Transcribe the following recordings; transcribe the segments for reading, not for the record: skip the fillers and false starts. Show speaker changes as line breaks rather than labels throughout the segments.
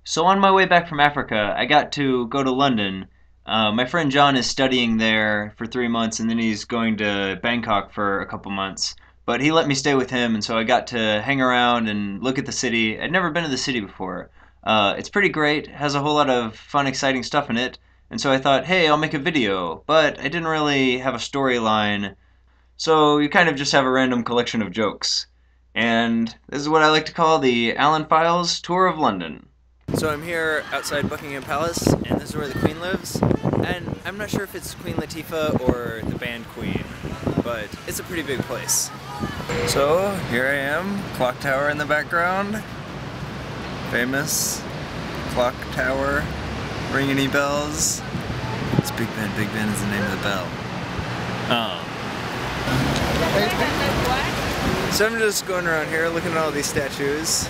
So on my way back from Africa, I got to go to London. My friend John is studying there for 3 months, and then he's going to Bangkok for a couple months. But he let me stay with him, and so I got to hang around and look at the city. I'd never been to the city before. It's pretty great, has a whole lot of fun, exciting stuff in it. And so I thought, hey, I'll make a video. But I didn't really have a storyline, so you kind of just have a random collection of jokes. And this is what I like to call the Alan Files Tour of London. So I'm here outside Buckingham Palace, and this is where the Queen lives. And I'm not sure if it's Queen Latifah or the band Queen, but it's a pretty big place. So here I am, clock tower in the background. Famous clock tower. Ring any bells? It's Big Ben. Big Ben is the name of the bell. So I'm just going around here looking at all these statues,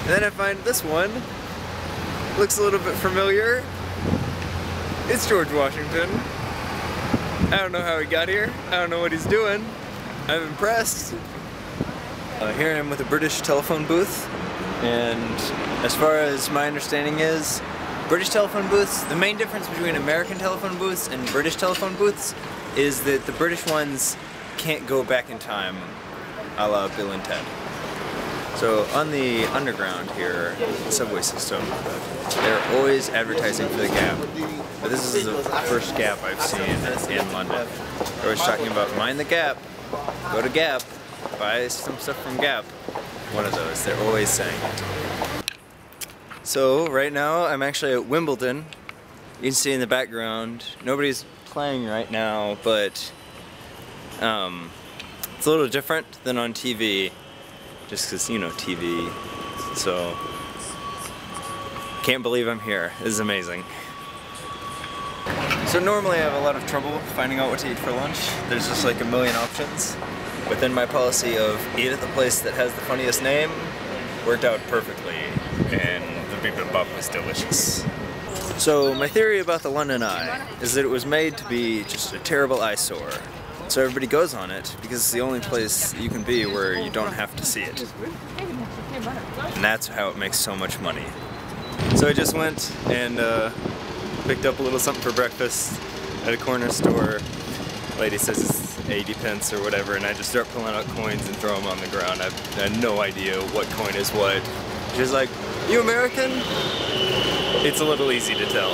and then I find this one. Looks a little bit familiar. It's George Washington. I don't know how he got here. I don't know what he's doing. I'm impressed. Here I am with a British telephone booth, and as far as my understanding is, British telephone booths, the main difference between American telephone booths and British telephone booths is that the British ones can't go back in time, a la Bill and Ted. So on the underground here, the subway system, they're always advertising for the Gap. But this is the first Gap I've seen in London. They're always talking about mind the Gap, go to Gap, buy some stuff from Gap. One of those, they're always saying it. So right now I'm actually at Wimbledon. You can see in the background, nobody's playing right now, but it's a little different than on TV. Just because, you know, TV, so can't believe I'm here. This is amazing. So normally I have a lot of trouble finding out what to eat for lunch. There's just like a million options. But then my policy of eat at the place that has the funniest name worked out perfectly, and the bibimbap was delicious. So my theory about the London Eye is that it was made to be just a terrible eyesore. So everybody goes on it because it's the only place you can be where you don't have to see it. And that's how it makes so much money. So I just went and picked up a little something for breakfast at a corner store. Lady says it's 80 pence or whatever, and I just start pulling out coins and throw them on the ground. I had no idea what coin is what. She's like, "You American?" It's a little easy to tell.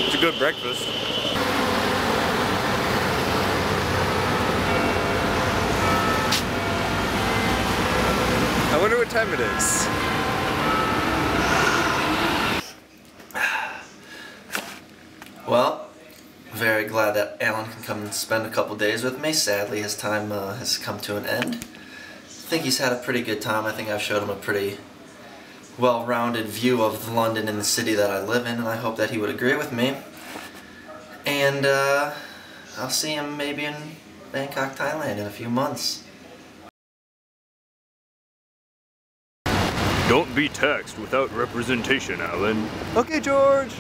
It's a good breakfast. I wonder what time it is.
Well, very glad that Alan can come and spend a couple days with me. Sadly, his time has come to an end. I think he's had a pretty good time. I think I've showed him a pretty well-rounded view of London and the city that I live in, and I hope that he would agree with me. And I'll see him maybe in Bangkok, Thailand in a few months.
Don't be taxed without representation, Alan.
Okay, George.